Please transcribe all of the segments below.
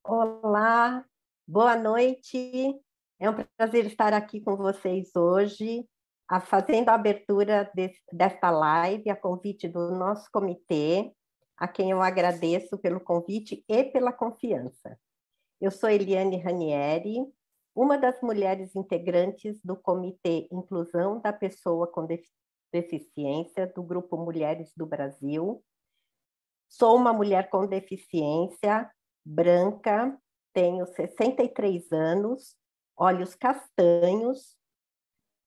Olá, boa noite. É um prazer estar aqui com vocês hoje, fazendo a abertura desta live, a convite do nosso comitê, a quem eu agradeço pelo convite e pela confiança. Eu sou Eliane Ranieri, uma das mulheres integrantes do Comitê Inclusão da Pessoa com Deficiência do Grupo Mulheres do Brasil. Sou uma mulher com deficiência, branca, tenho 63 anos, olhos castanhos,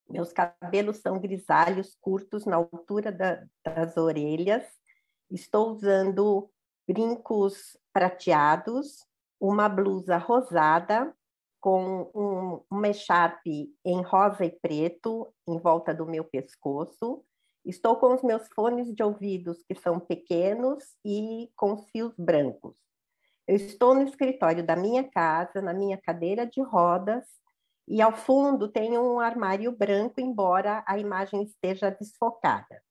meus cabelos são grisalhos, curtos na altura das orelhas, estou usando brincos prateados, uma blusa rosada, com uma echarpe em rosa e preto em volta do meu pescoço. Estou com os meus fones de ouvidos, que são pequenos e com fios brancos. Eu estou no escritório da minha casa, na minha cadeira de rodas, e ao fundo tem um armário branco, embora a imagem esteja desfocada.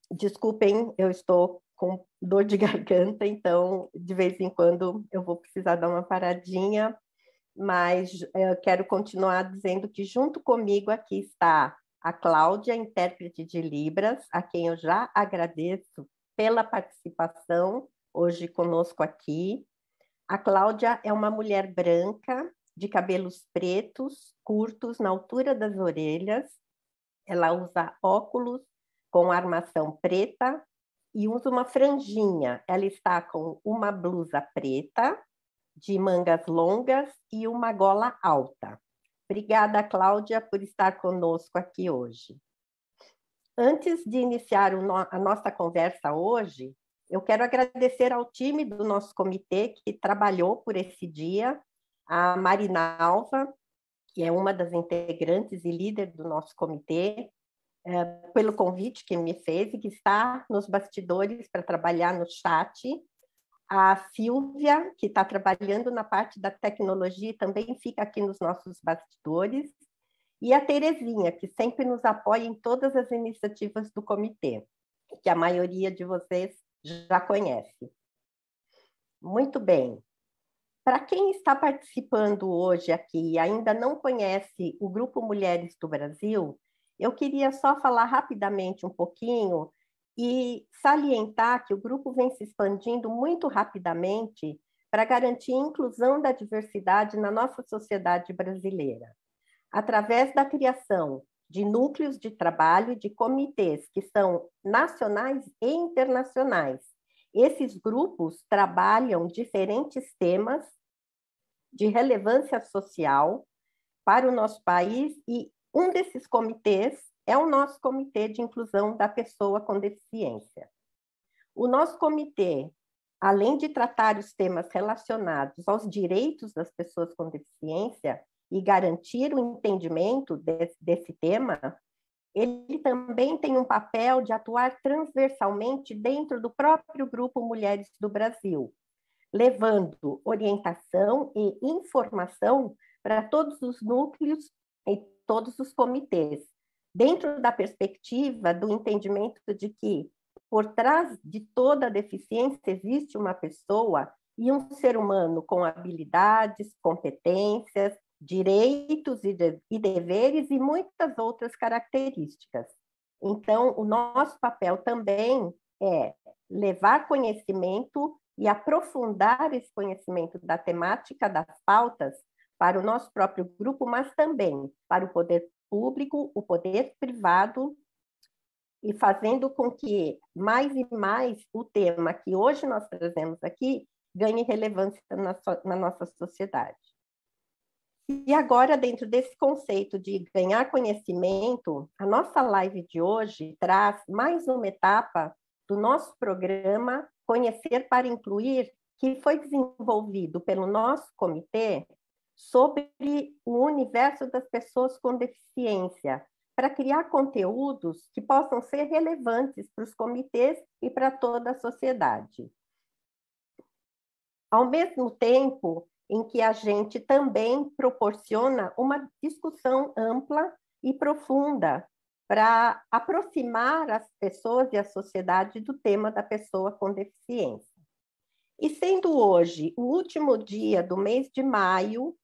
Desculpem, eu estou com dor de garganta, então de vez em quando eu vou precisar dar uma paradinha, mas eu quero continuar dizendo que junto comigo aqui está a Cláudia, intérprete de Libras, a quem eu já agradeço pela participação hoje conosco aqui. A Cláudia é uma mulher branca, de cabelos pretos, curtos, na altura das orelhas. Ela usa óculos com armação preta e usa uma franjinha. Ela está com uma blusa preta, de mangas longas e uma gola alta. Obrigada, Cláudia, por estar conosco aqui hoje. Antes de iniciar a nossa conversa hoje, eu quero agradecer ao time do nosso comitê que trabalhou por esse dia, a Marinalva, que é uma das integrantes e líder do nosso comitê, pelo convite que me fez e que está nos bastidores para trabalhar no chat. A Silvia, que está trabalhando na parte da tecnologia e também fica aqui nos nossos bastidores. E a Terezinha, que sempre nos apoia em todas as iniciativas do comitê, que a maioria de vocês já conhece. Muito bem. Para quem está participando hoje aqui e ainda não conhece o Grupo Mulheres do Brasil, eu queria só falar rapidamente um pouquinho e salientar que o grupo vem se expandindo muito rapidamente para garantir a inclusão da diversidade na nossa sociedade brasileira, através da criação de núcleos de trabalho e de comitês que são nacionais e internacionais. Esses grupos trabalham diferentes temas de relevância social para o nosso país e um desses comitês é o nosso Comitê de Inclusão da Pessoa com Deficiência. O nosso comitê, além de tratar os temas relacionados aos direitos das pessoas com deficiência e garantir o entendimento desse tema, ele também tem um papel de atuar transversalmente dentro do próprio Grupo Mulheres do Brasil, levando orientação e informação para todos os núcleos e todos os comitês, dentro da perspectiva do entendimento de que, por trás de toda deficiência, existe uma pessoa e um ser humano com habilidades, competências, direitos e deveres e muitas outras características. Então, o nosso papel também é levar conhecimento e aprofundar esse conhecimento da temática das pautas para o nosso próprio grupo, mas também para o poder público, o poder privado, e fazendo com que mais e mais o tema que hoje nós trazemos aqui ganhe relevância na nossa sociedade. E agora, dentro desse conceito de ganhar conhecimento, a nossa live de hoje traz mais uma etapa do nosso programa Conhecer para Incluir, que foi desenvolvido pelo nosso comitê sobre o universo das pessoas com deficiência, para criar conteúdos que possam ser relevantes para os comitês e para toda a sociedade. Ao mesmo tempo em que a gente também proporciona uma discussão ampla e profunda para aproximar as pessoas e a sociedade do tema da pessoa com deficiência. E sendo hoje o último dia do mês de maio,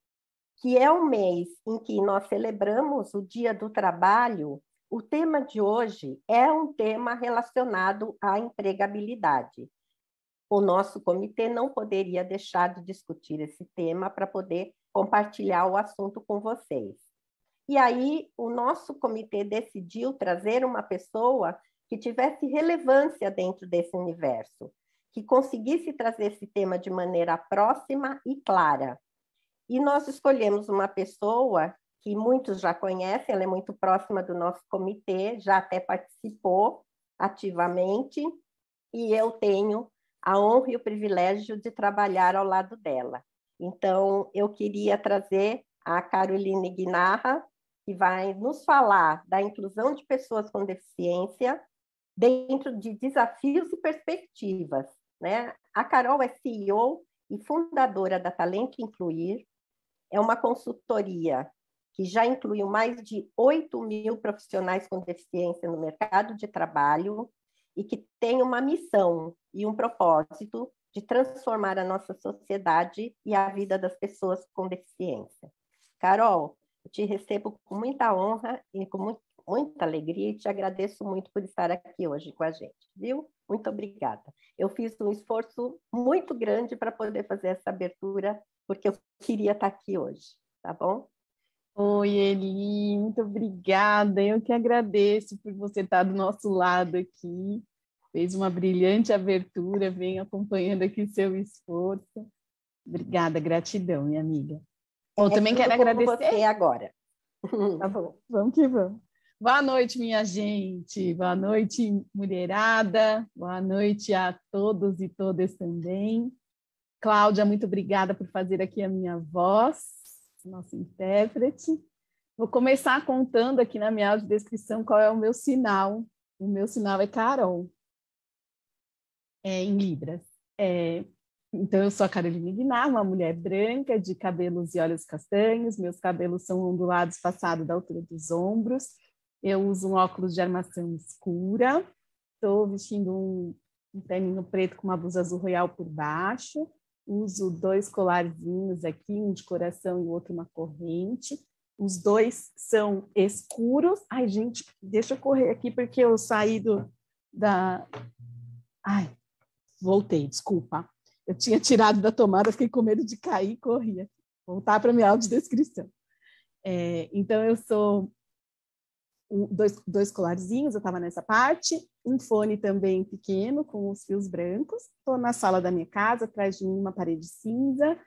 que é o mês em que nós celebramos o Dia do Trabalho, o tema de hoje é um tema relacionado à empregabilidade. O nosso comitê não poderia deixar de discutir esse tema para poder compartilhar o assunto com vocês. E aí, o nosso comitê decidiu trazer uma pessoa que tivesse relevância dentro desse universo, que conseguisse trazer esse tema de maneira próxima e clara. E nós escolhemos uma pessoa que muitos já conhecem, ela é muito próxima do nosso comitê, já até participou ativamente, e eu tenho a honra e o privilégio de trabalhar ao lado dela. Então, eu queria trazer a Caroline Guinarra, que vai nos falar da inclusão de pessoas com deficiência dentro de desafios e perspectivas, né? A Carol é CEO e fundadora da Talento Incluir, é uma consultoria que já incluiu mais de 8.000 profissionais com deficiência no mercado de trabalho e que tem uma missão e um propósito de transformar a nossa sociedade e a vida das pessoas com deficiência. Carol, eu te recebo com muita honra e com muita alegria e te agradeço muito por estar aqui hoje com a gente, viu? Muito obrigada. Eu fiz um esforço muito grande para poder fazer essa abertura, porque eu queria estar aqui hoje, tá bom? Oi, Eli, muito obrigada. Eu que agradeço por você estar do nosso lado aqui. Fez uma brilhante abertura, venho acompanhando aqui seu esforço. Obrigada, gratidão, minha amiga. Bom, também quero agradecer. Você agora. Tá bom, vamos que vamos. Boa noite, minha gente. Boa noite, mulherada. Boa noite a todos e todas também. Cláudia, muito obrigada por fazer aqui a minha voz, nossa intérprete. Vou começar contando aqui na minha audiodescrição qual é o meu sinal. O meu sinal é Carol, em Libras. Então, eu sou a Caroline Guinar, uma mulher branca, de cabelos e olhos castanhos. Meus cabelos são ondulados, passados da altura dos ombros. Eu uso um óculos de armação escura. Estou vestindo um terninho preto com uma blusa azul royal por baixo. Uso 2 colarzinhos aqui, um de coração e o outro uma corrente. Os 2 são escuros. Ai, gente, deixa eu correr aqui porque eu saí da... Ai, voltei, desculpa. Eu tinha tirado da tomada, fiquei com medo de cair e corria. Voltar para a minha audiodescrição. Então, eu sou dois colarzinhos, eu estava nessa parte, um fone também pequeno, com os fios brancos. Estou na sala da minha casa, atrás de mim uma parede cinza,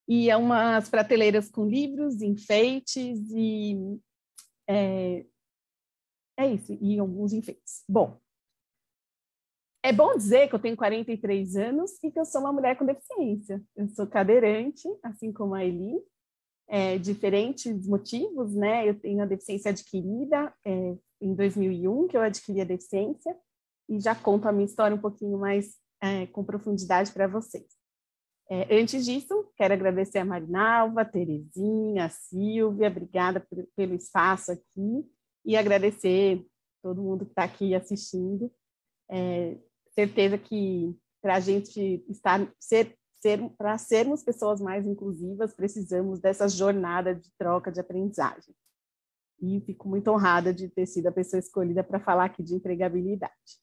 e umas prateleiras com livros, enfeites, e isso, e alguns enfeites. Bom, é bom dizer que eu tenho 43 anos e que eu sou uma mulher com deficiência. Eu sou cadeirante, assim como a Eli, diferentes motivos, né? Eu tenho a deficiência adquirida em 2001, que eu adquiri a deficiência, e já conto a minha história um pouquinho mais com profundidade para vocês. Antes disso, quero agradecer a Marinalva, a Terezinha, a Silvia, obrigada pelo espaço aqui, e agradecer todo mundo que está aqui assistindo. Certeza que para a gente para sermos pessoas mais inclusivas, precisamos dessa jornada de troca de aprendizagem. E fico muito honrada de ter sido a pessoa escolhida para falar aqui de empregabilidade.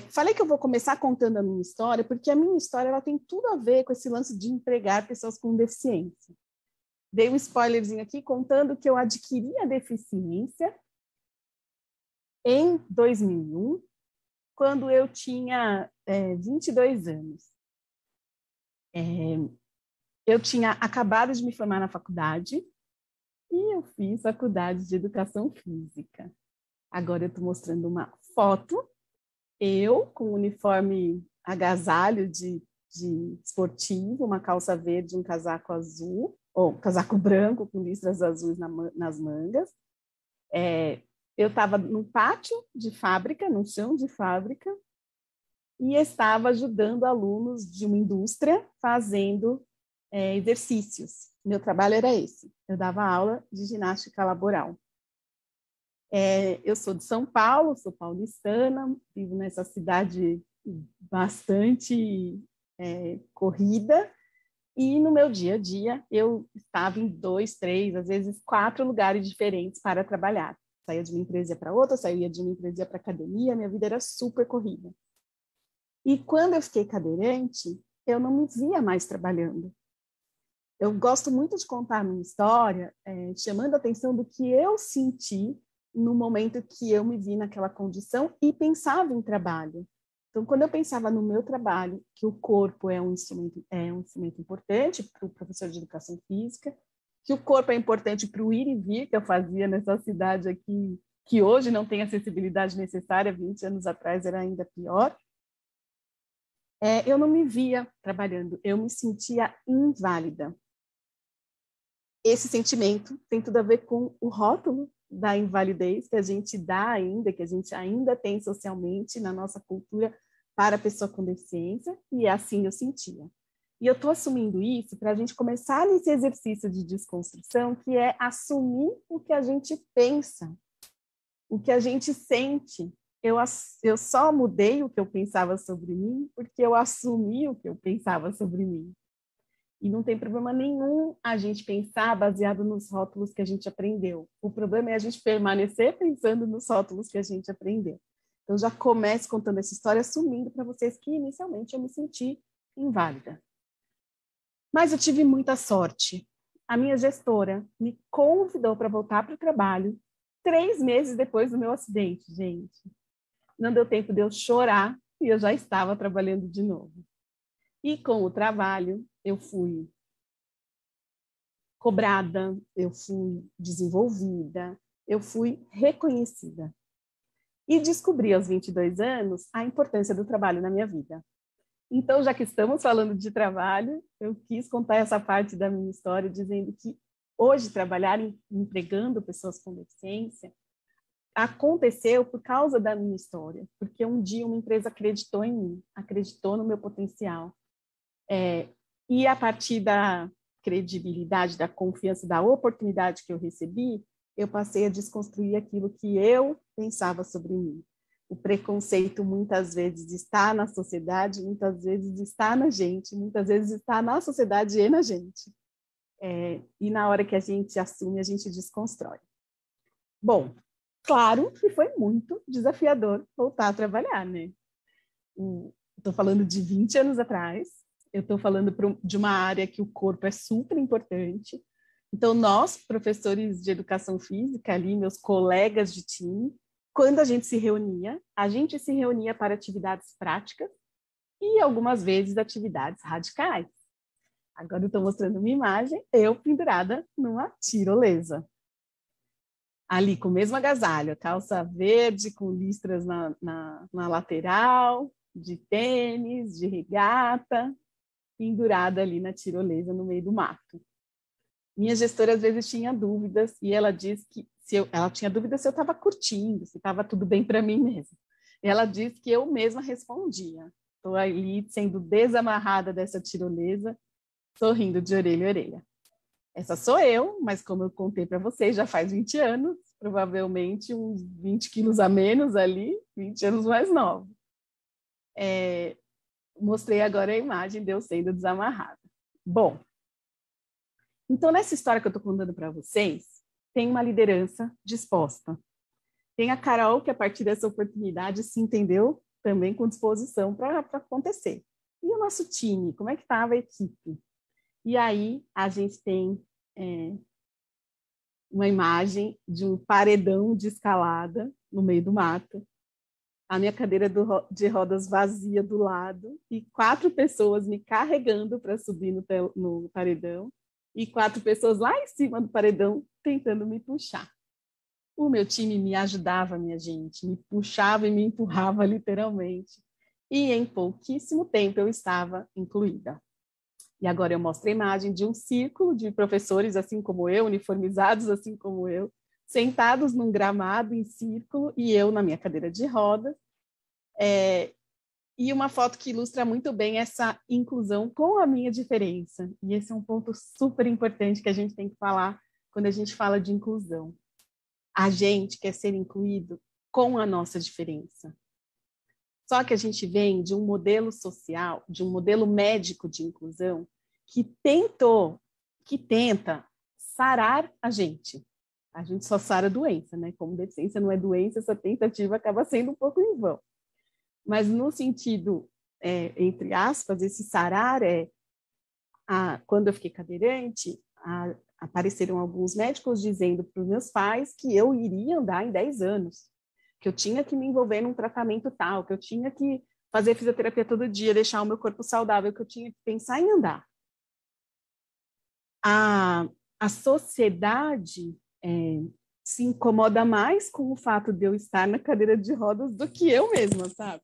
Falei que eu vou começar contando a minha história, porque a minha história ela tem tudo a ver com esse lance de empregar pessoas com deficiência. Dei um spoilerzinho aqui contando que eu adquiri a deficiência em 2001, quando eu tinha 22 anos. Eu tinha acabado de me formar na faculdade e eu fiz faculdade de Educação Física. Agora eu estou mostrando uma foto, eu com um uniforme agasalho de esportivo, uma calça verde, um casaco azul, ou um casaco branco com listras azuis nas mangas. Eu estava num pátio de fábrica, num chão de fábrica, e estava ajudando alunos de uma indústria fazendo exercícios. Meu trabalho era esse. Eu dava aula de ginástica laboral. Eu sou de São Paulo, sou paulistana, vivo nessa cidade bastante corrida, e no meu dia a dia eu estava em 2, 3, às vezes 4 lugares diferentes para trabalhar. Saía de uma empresa para outra, saía de uma empresa para academia, minha vida era super corrida. E quando eu fiquei cadeirante, eu não me via mais trabalhando. Eu gosto muito de contar a minha história, chamando a atenção do que eu senti no momento que eu me vi naquela condição e pensava em trabalho. Então, quando eu pensava no meu trabalho, que o corpo é um instrumento importante para o professor de educação física, que o corpo é importante para o ir e vir que eu fazia nessa cidade aqui, que hoje não tem acessibilidade necessária, 20 anos atrás era ainda pior, eu não me via trabalhando, eu me sentia inválida. Esse sentimento tem tudo a ver com o rótulo da invalidez que a gente dá ainda, que a gente ainda tem socialmente na nossa cultura para a pessoa com deficiência, e assim eu sentia. E eu estou assumindo isso para a gente começar nesse exercício de desconstrução, que é assumir o que a gente pensa, o que a gente sente. Eu só mudei o que eu pensava sobre mim porque eu assumi o que eu pensava sobre mim. E não tem problema nenhum a gente pensar baseado nos rótulos que a gente aprendeu. O problema é a gente permanecer pensando nos rótulos que a gente aprendeu. Então, já começo contando essa história, assumindo para vocês que, inicialmente, eu me senti inválida. Mas eu tive muita sorte. A minha gestora me convidou para voltar para o trabalho 3 meses depois do meu acidente, gente. Não deu tempo de eu chorar e eu já estava trabalhando de novo. E com o trabalho, eu fui cobrada, eu fui desenvolvida, eu fui reconhecida. E descobri aos 22 anos a importância do trabalho na minha vida. Então, já que estamos falando de trabalho, eu quis contar essa parte da minha história, dizendo que hoje trabalhar empregando pessoas com deficiência aconteceu por causa da minha história, porque um dia uma empresa acreditou em mim, acreditou no meu potencial. E a partir da credibilidade, da confiança, da oportunidade que eu recebi, eu passei a desconstruir aquilo que eu pensava sobre mim. O preconceito muitas vezes está na sociedade, muitas vezes está na gente, muitas vezes está na sociedade e na gente. E na hora que a gente assume, a gente desconstrói. Bom, claro que foi muito desafiador voltar a trabalhar, né? Estou falando de 20 anos atrás, eu estou falando de uma área que o corpo é super importante. Então, nós, professores de educação física, ali, meus colegas de time, quando a gente se reunia para atividades práticas e, algumas vezes, atividades radicais. Agora eu estou mostrando uma imagem, eu pendurada numa tirolesa. Ali, com o mesmo agasalho, calça verde com listras na lateral, de tênis, de regata, pendurada ali na tirolesa no meio do mato. Minha gestora às vezes tinha dúvidas e ela disse que ela tinha dúvidas se eu estava curtindo, se estava tudo bem para mim mesma. E ela disse que eu mesma respondia. Estou ali sendo desamarrada dessa tirolesa, sorrindo de orelha a orelha. Essa sou eu, mas como eu contei para vocês, já faz 20 anos, provavelmente uns 20 quilos a menos ali, 20 anos mais nova. Mostrei agora a imagem de eu sendo desamarrada. Bom, então nessa história que eu estou contando para vocês, tem uma liderança disposta. Tem a Carol, que a partir dessa oportunidade se entendeu também com disposição para acontecer. E o nosso time, como é que estava a equipe? E aí a gente tem uma imagem de um paredão de escalada no meio do mato, a minha cadeira de rodas vazia do lado e 4 pessoas me carregando para subir no paredão e 4 pessoas lá em cima do paredão tentando me puxar. O meu time me ajudava, minha gente, me puxava e me empurrava literalmente. E em pouquíssimo tempo eu estava incluída. E agora eu mostro a imagem de um círculo de professores, assim como eu, uniformizados assim como eu, sentados num gramado em círculo e eu na minha cadeira de rodas. E uma foto que ilustra muito bem essa inclusão com a minha diferença. E esse é um ponto super importante que a gente tem que falar quando a gente fala de inclusão. A gente quer ser incluído com a nossa diferença. Só que a gente vem de um modelo social, de um modelo médico de inclusão que tenta sarar a gente. A gente só sara a doença, né? Como deficiência não é doença, essa tentativa acaba sendo um pouco em vão. Mas no sentido, entre aspas, esse sarar quando eu fiquei cadeirante, apareceram alguns médicos dizendo para os meus pais que eu iria andar em 10 anos, que eu tinha que me envolver num tratamento tal, que eu tinha que fazer fisioterapia todo dia, deixar o meu corpo saudável, que eu tinha que pensar em andar. A sociedade se incomoda mais com o fato de eu estar na cadeira de rodas do que eu mesma, sabe?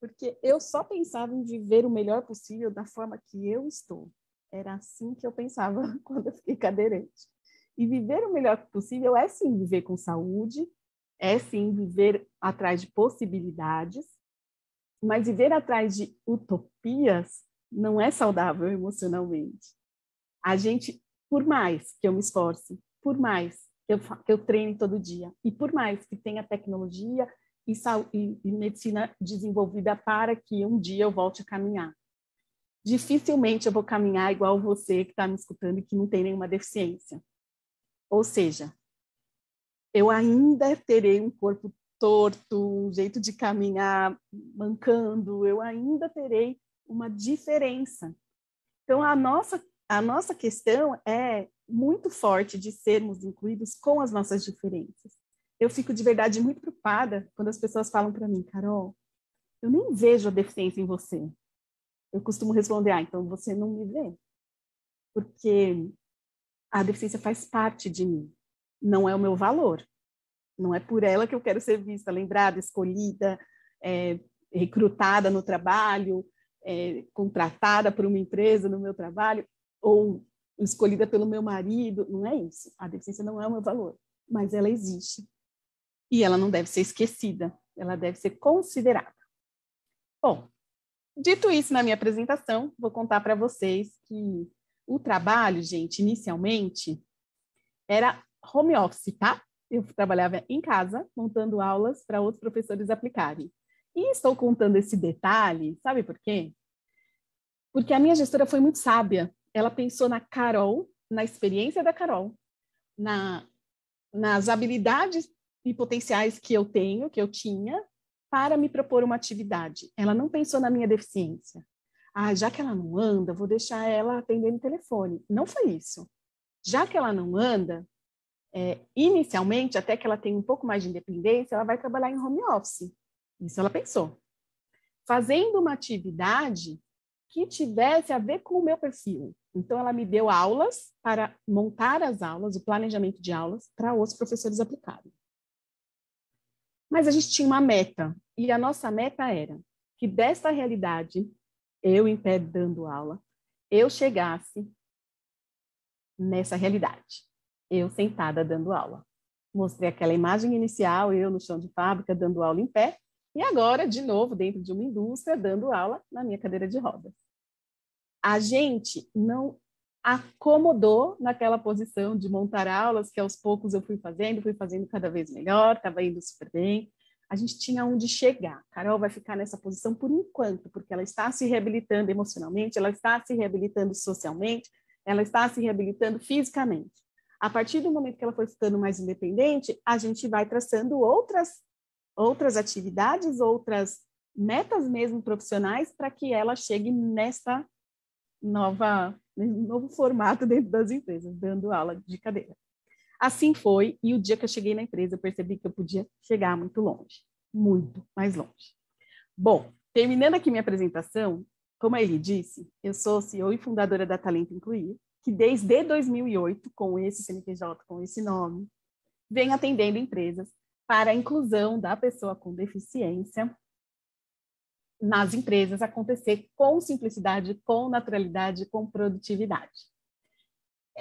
Porque eu só pensava em viver o melhor possível da forma que eu estou. Era assim que eu pensava quando eu fiquei cadeirante. E viver o melhor possível é sim viver com saúde, é sim viver atrás de possibilidades, mas viver atrás de utopias não é saudável emocionalmente. A gente, por mais que eu me esforce, por mais que eu treine todo dia, e por mais que tenha tecnologia e medicina desenvolvida para que um dia eu volte a caminhar, dificilmente eu vou caminhar igual você que está me escutando e que não tem nenhuma deficiência. Ou seja, eu ainda terei um corpo torto, um jeito de caminhar mancando, eu ainda terei uma diferença. Então, a nossa questão é muito forte de sermos incluídos com as nossas diferenças. Eu fico de verdade muito preocupada quando as pessoas falam para mim, Carol, eu nem vejo a deficiência em você. Eu costumo responder, então você não me vê. Porque a deficiência faz parte de mim, não é o meu valor. Não é por ela que eu quero ser vista, lembrada, escolhida, recrutada no trabalho, contratada por uma empresa no meu trabalho, ou escolhida pelo meu marido. Não é isso. A deficiência não é o meu valor, mas ela existe. E ela não deve ser esquecida, ela deve ser considerada. Bom, dito isso na minha apresentação, vou contar para vocês que o trabalho, gente, inicialmente, era home office, tá? Eu trabalhava em casa, montando aulas para outros professores aplicarem. E estou contando esse detalhe, sabe por quê? Porque a minha gestora foi muito sábia. Ela pensou na Carol, na experiência da Carol, nas habilidades e potenciais que eu tenho, que eu tinha, para me propor uma atividade. Ela não pensou na minha deficiência. Já que ela não anda, vou deixar ela atender no telefone. Não foi isso. Já que ela não anda, inicialmente, até que ela tenha um pouco mais de independência, ela vai trabalhar em home office. Isso ela pensou. Fazendo uma atividade que tivesse a ver com o meu perfil. Então, ela me deu aulas para montar as aulas, o planejamento de aulas, para os professores aplicarem. Mas a gente tinha uma meta, e a nossa meta era que dessa realidade, eu em pé dando aula, eu chegasse nessa realidade, eu sentada dando aula. Mostrei aquela imagem inicial, eu no chão de fábrica dando aula em pé, e agora, de novo, dentro de uma indústria, dando aula na minha cadeira de rodas. A gente não acomodou naquela posição de montar aulas, que aos poucos eu fui fazendo cada vez melhor, estava indo super bem. A gente tinha onde chegar. Carol vai ficar nessa posição por enquanto, porque ela está se reabilitando emocionalmente, ela está se reabilitando socialmente, ela está se reabilitando fisicamente. A partir do momento que ela for ficando mais independente, a gente vai traçando outras atividades, outras metas mesmo profissionais para que ela chegue nesse novo formato dentro das empresas, dando aula de cadeira. Assim foi, e o dia que eu cheguei na empresa, eu percebi que eu podia chegar muito longe, muito mais longe. Bom, terminando aqui minha apresentação, como a Eli disse, eu sou CEO e fundadora da Talento Incluir, que desde 2008, com esse CNPJ, com esse nome, vem atendendo empresas para a inclusão da pessoa com deficiência nas empresas acontecer com simplicidade, com naturalidade, com produtividade.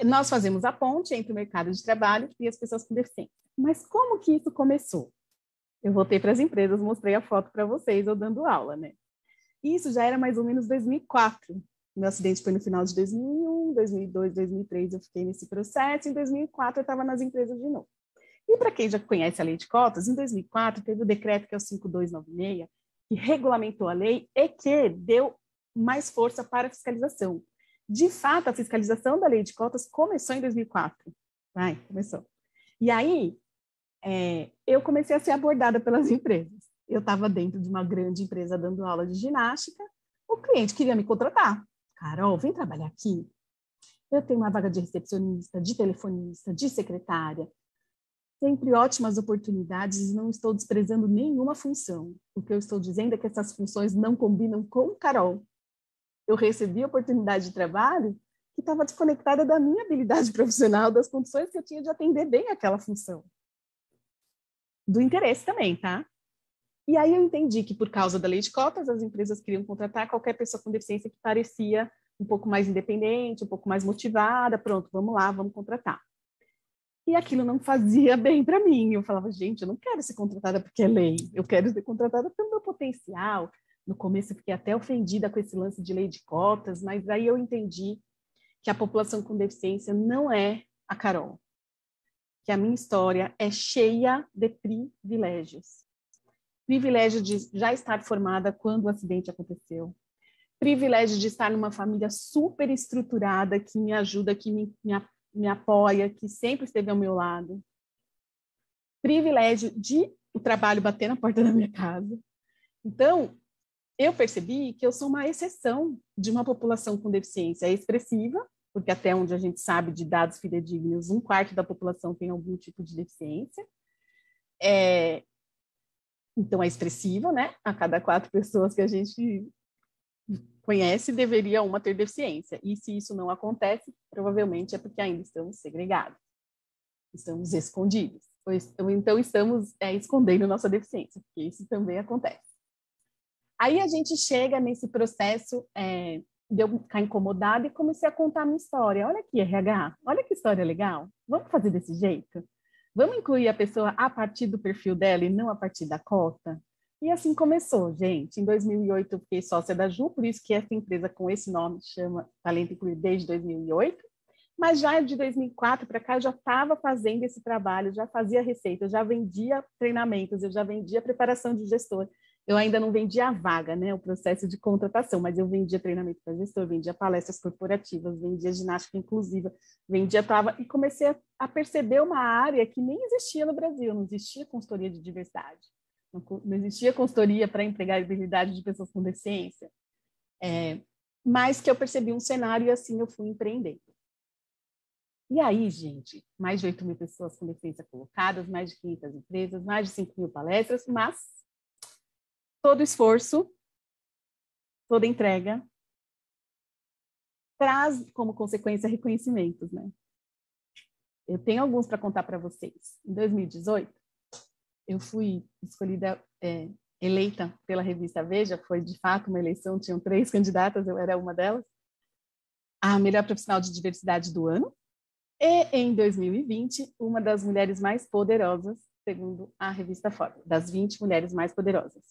Nós fazemos a ponte entre o mercado de trabalho e as pessoas com deficiência. Mas como que isso começou? Eu voltei para as empresas, mostrei a foto para vocês, eu dando aula, né? Isso já era mais ou menos 2004. Meu acidente foi no final de 2001, 2002, 2003 eu fiquei nesse processo, em 2004 eu estava nas empresas de novo. E para quem já conhece a lei de cotas, em 2004 teve o decreto que é o 5296, que regulamentou a lei e que deu mais força para a fiscalização. De fato, a fiscalização da lei de cotas começou em 2004. Começou. E aí, eu comecei a ser abordada pelas empresas. Eu estava dentro de uma grande empresa dando aula de ginástica, o cliente queria me contratar. Carol, vem trabalhar aqui. Eu tenho uma vaga de recepcionista, de telefonista, de secretária. Sempre ótimas oportunidades e não estou desprezando nenhuma função. O que eu estou dizendo é que essas funções não combinam com Carol. Eu recebi a oportunidade de trabalho que estava desconectada da minha habilidade profissional, das condições que eu tinha de atender bem aquela função. Do interesse também, tá? E aí eu entendi que, por causa da lei de cotas, as empresas queriam contratar qualquer pessoa com deficiência que parecia um pouco mais independente, um pouco mais motivada. Pronto, vamos lá, vamos contratar. E aquilo não fazia bem para mim. Eu falava, gente, eu não quero ser contratada porque é lei. Eu quero ser contratada pelo meu potencial. No começo eu fiquei até ofendida com esse lance de lei de cotas, mas aí eu entendi que a população com deficiência não é a Carol. Que a minha história é cheia de privilégios. Privilégio de já estar formada quando o acidente aconteceu. Privilégio de estar numa família super estruturada, que me ajuda, que me apoia, que sempre esteve ao meu lado. Privilégio de o trabalho bater na porta da minha casa. Então, eu percebi que eu sou uma exceção de uma população com deficiência expressiva, porque até onde a gente sabe de dados fidedignos, 1/4 da população tem algum tipo de deficiência. Então, é expressiva, né? A cada 4 pessoas que a gente conhece, deveria uma ter deficiência. E se isso não acontece, provavelmente é porque ainda estamos segregados. Estamos escondidos. Então, estamos escondendo nossa deficiência, porque isso também acontece. Aí a gente chega nesse processo de eu ficar incomodada e comecei a contar a minha história. Olha aqui, RH, olha que história legal. Vamos fazer desse jeito? Vamos incluir a pessoa a partir do perfil dela e não a partir da cota? E assim começou, gente. Em 2008 eu fiquei sócia da Ju, por isso que essa empresa com esse nome chama Talento Incluir desde 2008. Mas já de 2004 para cá eu já estava fazendo esse trabalho, já fazia receita, eu já vendia treinamentos, eu já vendia preparação de gestor. Eu ainda não vendia a vaga, né, o processo de contratação, mas eu vendia treinamento para gestor, vendia palestras corporativas, vendia ginástica inclusiva, e comecei a perceber uma área que nem existia no Brasil, não existia consultoria de diversidade, não existia consultoria para empregabilidade de pessoas com deficiência, mas que eu percebi um cenário e assim eu fui empreendendo. E aí, gente, mais de 8.000 pessoas com deficiência colocadas, mais de 500 empresas, mais de 5.000 palestras, mas todo esforço, toda entrega, traz como consequência reconhecimentos, né? Eu tenho alguns para contar para vocês. Em 2018, eu fui escolhida, eleita pela revista Veja, foi de fato uma eleição, tinham 3 candidatas, eu era uma delas, a melhor profissional de diversidade do ano, e em 2020, uma das mulheres mais poderosas, segundo a revista Forbes, das 20 mulheres mais poderosas.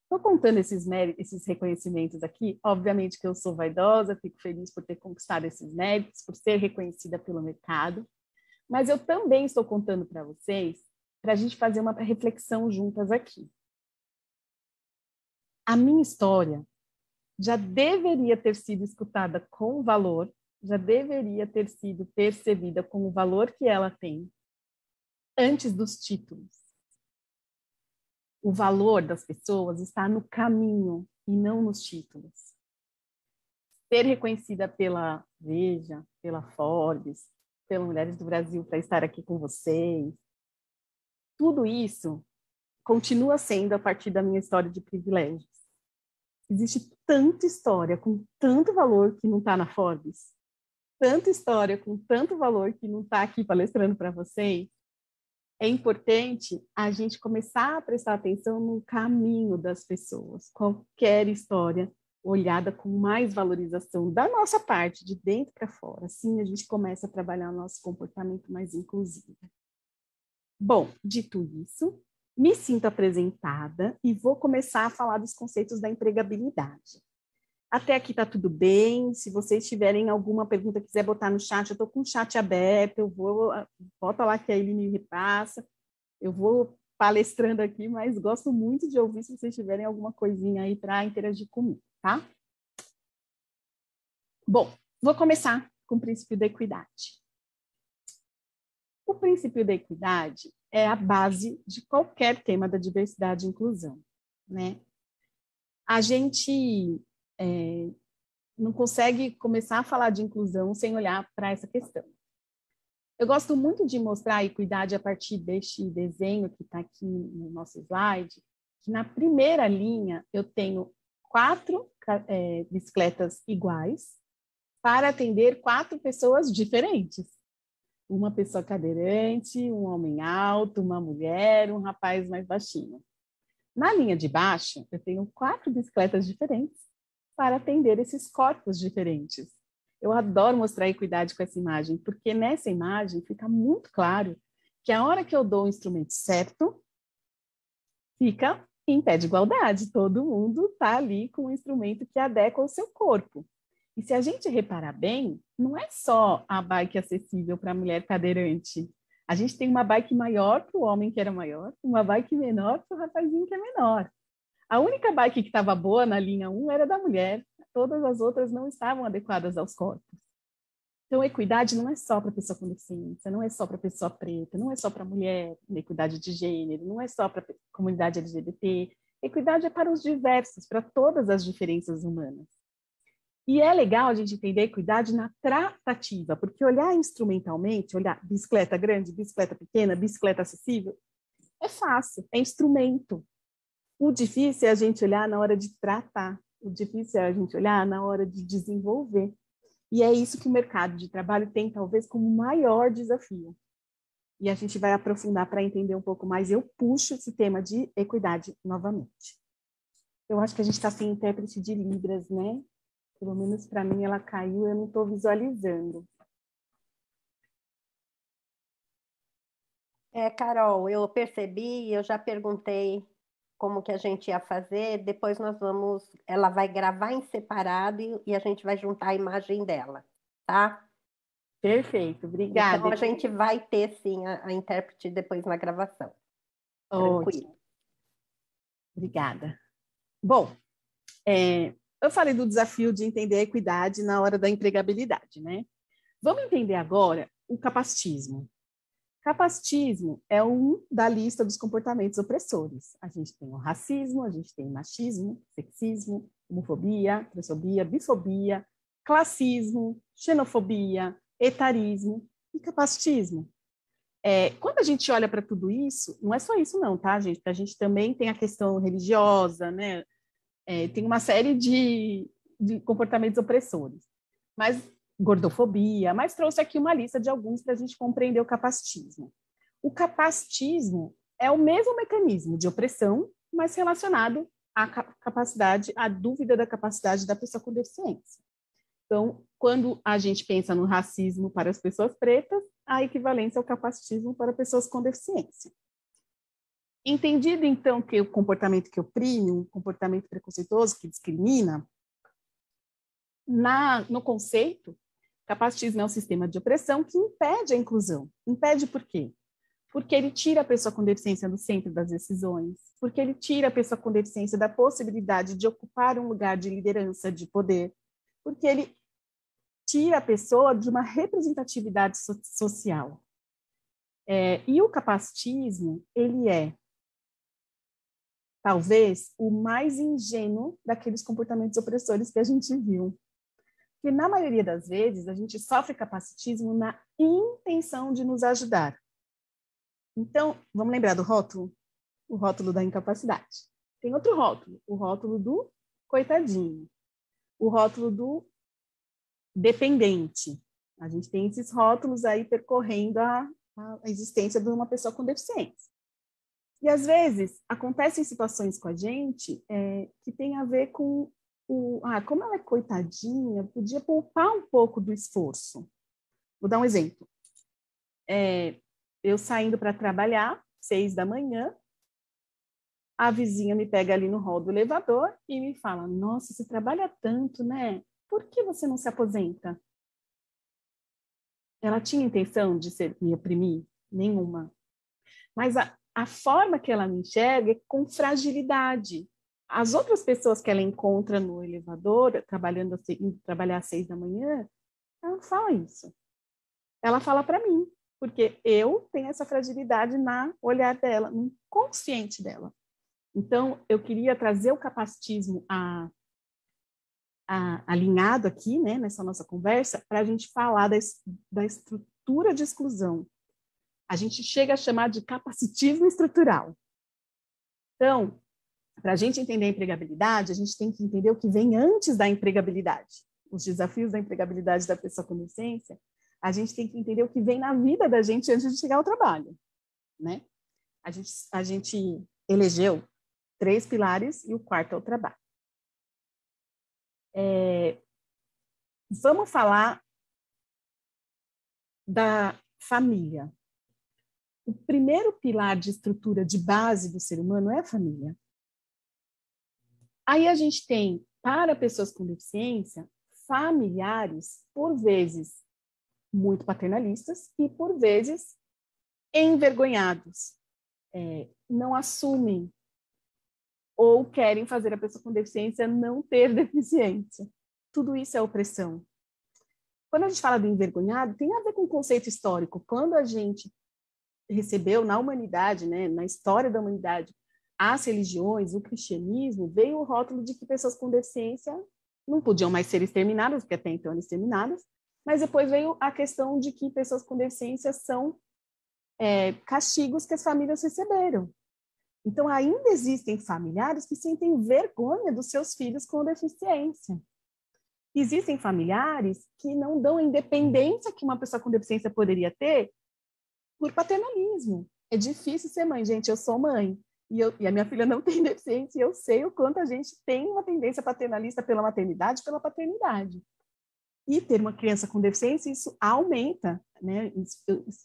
Estou contando esses reconhecimentos aqui, obviamente que eu sou vaidosa, fico feliz por ter conquistado esses méritos, por ser reconhecida pelo mercado, mas eu também estou contando para vocês, para a gente fazer uma reflexão juntas aqui. A minha história já deveria ter sido escutada com valor, já deveria ter sido percebida com o valor que ela tem antes dos títulos. O valor das pessoas está no caminho e não nos títulos. Ser reconhecida pela Veja, pela Forbes, pela Mulheres do Brasil para estar aqui com vocês, tudo isso continua sendo a partir da minha história de privilégios. Existe tanta história com tanto valor que não está na Forbes, tanta história com tanto valor que não está aqui palestrando para vocês. É importante a gente começar a prestar atenção no caminho das pessoas. Qualquer história olhada com mais valorização da nossa parte, de dentro para fora. Assim a gente começa a trabalhar o nosso comportamento mais inclusivo. Bom, dito isso, me sinto apresentada e vou começar a falar dos conceitos da empregabilidade. Até aqui está tudo bem. Se vocês tiverem alguma pergunta, quiser botar no chat, eu estou com o chat aberto, bota lá que a Eline me repassa. Eu vou palestrando aqui, mas gosto muito de ouvir se vocês tiverem alguma coisinha aí para interagir comigo, tá? Bom, vou começar com o princípio da equidade. O princípio da equidade é a base de qualquer tema da diversidade e inclusão, né? A gente não consegue começar a falar de inclusão sem olhar para essa questão. Eu gosto muito de mostrar a equidade a partir deste desenho que está aqui no nosso slide, que na primeira linha eu tenho 4 bicicletas iguais para atender 4 pessoas diferentes. Uma pessoa cadeirante, um homem alto, uma mulher, um rapaz mais baixinho. Na linha de baixo, eu tenho 4 bicicletas diferentes para atender esses corpos diferentes. Eu adoro mostrar a equidade com essa imagem, porque nessa imagem fica muito claro que a hora que eu dou o instrumento certo, fica em pé de igualdade. Todo mundo está ali com um instrumento que adequa ao seu corpo. E se a gente reparar bem, não é só a bike acessível para a mulher cadeirante. A gente tem uma bike maior para o homem que era maior, uma bike menor para o rapazinho que é menor. A única bike que estava boa na linha 1 era da mulher, todas as outras não estavam adequadas aos corpos. Então, equidade não é só para pessoa com deficiência, não é só para pessoa preta, não é só para mulher, equidade de gênero, não é só para a comunidade LGBT. Equidade é para os diversos, para todas as diferenças humanas. E é legal a gente entender a equidade na tratativa, porque olhar instrumentalmente, olhar bicicleta grande, bicicleta pequena, bicicleta acessível, é fácil, é instrumento. O difícil é a gente olhar na hora de tratar, o difícil é a gente olhar na hora de desenvolver. E é isso que o mercado de trabalho tem, talvez, como maior desafio. E a gente vai aprofundar para entender um pouco mais. Eu puxo esse tema de equidade novamente. Eu acho que a gente está sem intérprete de Libras, né? Pelo menos para mim ela caiu, eu não estou visualizando. Carol, eu percebi, eu já perguntei como que a gente ia fazer, depois ela vai gravar em separado e a gente vai juntar a imagem dela, tá? Perfeito, obrigada. Então a gente vai ter sim a intérprete depois na gravação. Tranquilo. Obrigada. Bom, eu falei do desafio de entender a equidade na hora da empregabilidade, né? Vamos entender agora o capacitismo. Capacitismo é um da lista dos comportamentos opressores. A gente tem o racismo, a gente tem machismo, sexismo, homofobia, transfobia, bifobia, classismo, xenofobia, etarismo e capacitismo. Quando a gente olha para tudo isso, não é só isso não, tá, gente? A gente também tem a questão religiosa, né? Tem uma série de comportamentos opressores. Mas gordofobia, mas trouxe aqui uma lista de alguns para a gente compreender o capacitismo. O capacitismo é o mesmo mecanismo de opressão, mas relacionado à capacidade, à dúvida da capacidade da pessoa com deficiência. Então, quando a gente pensa no racismo para as pessoas pretas, a equivalência ao capacitismo para pessoas com deficiência. Entendido, então, que o comportamento que oprime, um comportamento preconceituoso que discrimina, no conceito, capacitismo é um sistema de opressão que impede a inclusão. Impede por quê? Porque ele tira a pessoa com deficiência do centro das decisões, porque ele tira a pessoa com deficiência da possibilidade de ocupar um lugar de liderança, de poder, porque ele tira a pessoa de uma representatividade social. E o capacitismo, ele é, talvez, o mais ingênuo daqueles comportamentos opressores que a gente viu. Porque, na maioria das vezes, a gente sofre capacitismo na intenção de nos ajudar. Então, vamos lembrar do rótulo? O rótulo da incapacidade. Tem outro rótulo, o rótulo do coitadinho, o rótulo do dependente. A gente tem esses rótulos aí percorrendo a existência de uma pessoa com deficiência. E, às vezes, acontecem situações com a gente que tem a ver com como ela é coitadinha, podia poupar um pouco do esforço. Vou dar um exemplo. Eu saindo para trabalhar, 6 da manhã, a vizinha me pega ali no hall do elevador e me fala: nossa, você trabalha tanto, né? Por que você não se aposenta? Ela tinha intenção de me oprimir? Nenhuma. Mas a forma que ela me enxerga é com fragilidade. As outras pessoas que ela encontra no elevador, indo trabalhar às 6 da manhã, ela não fala isso. Ela fala para mim, porque eu tenho essa fragilidade no olhar dela, no inconsciente dela. Então, eu queria trazer o capacitismo alinhado aqui, né, nessa nossa conversa, para a gente falar da estrutura de exclusão. A gente chega a chamar de capacitismo estrutural. Então, para a gente entender a empregabilidade, a gente tem que entender o que vem antes da empregabilidade. Os desafios da empregabilidade da pessoa com deficiência, a gente tem que entender o que vem na vida da gente antes de chegar ao trabalho, né? A gente elegeu 3 pilares e o quarto é o trabalho. Vamos falar da família. O primeiro pilar de estrutura de base do ser humano é a família. Aí a gente tem, para pessoas com deficiência, familiares, por vezes, muito paternalistas e, por vezes, envergonhados. Não assumem ou querem fazer a pessoa com deficiência não ter deficiência. Tudo isso é opressão. Quando a gente fala do envergonhado, tem a ver com o conceito histórico. Quando a gente recebeu na humanidade, né, na história da humanidade, as religiões, o cristianismo, veio o rótulo de que pessoas com deficiência não podiam mais ser exterminadas, porque até então eram exterminadas, mas depois veio a questão de que pessoas com deficiência são castigos que as famílias receberam. Então, ainda existem familiares que sentem vergonha dos seus filhos com deficiência. Existem familiares que não dão a independência que uma pessoa com deficiência poderia ter por paternalismo. É difícil ser mãe. Gente, eu sou mãe. E a minha filha não tem deficiência, e eu sei o quanto a gente tem uma tendência paternalista pela maternidade, pela paternidade. E ter uma criança com deficiência, isso aumenta, né,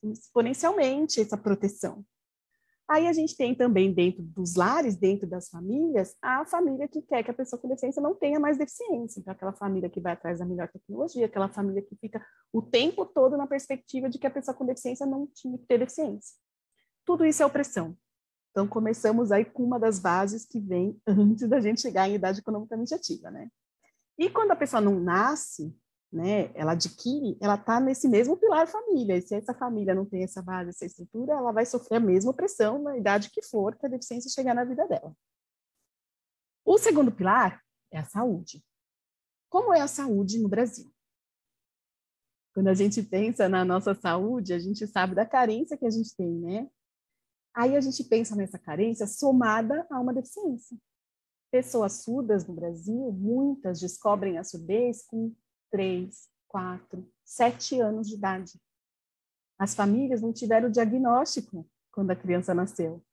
exponencialmente essa proteção. Aí a gente tem também dentro dos lares, dentro das famílias, a família que quer que a pessoa com deficiência não tenha mais deficiência. Então, aquela família que vai atrás da melhor tecnologia, aquela família que fica o tempo todo na perspectiva de que a pessoa com deficiência não tinha que ter deficiência. Tudo isso é opressão. Então, começamos aí com uma das bases que vem antes da gente chegar em idade economicamente ativa, né? E quando a pessoa não nasce, né, ela adquire, ela está nesse mesmo pilar família. E se essa família não tem essa base, essa estrutura, ela vai sofrer a mesma opressão na idade que for, que a deficiência chegar na vida dela. O segundo pilar é a saúde. Como é a saúde no Brasil? Quando a gente pensa na nossa saúde, a gente sabe da carência que a gente tem, né? Aí a gente pensa nessa carência somada a uma deficiência. Pessoas surdas no Brasil, muitas descobrem a surdez com 3, 4, 7 anos de idade. As famílias não tiveram o diagnóstico quando a criança nasceu.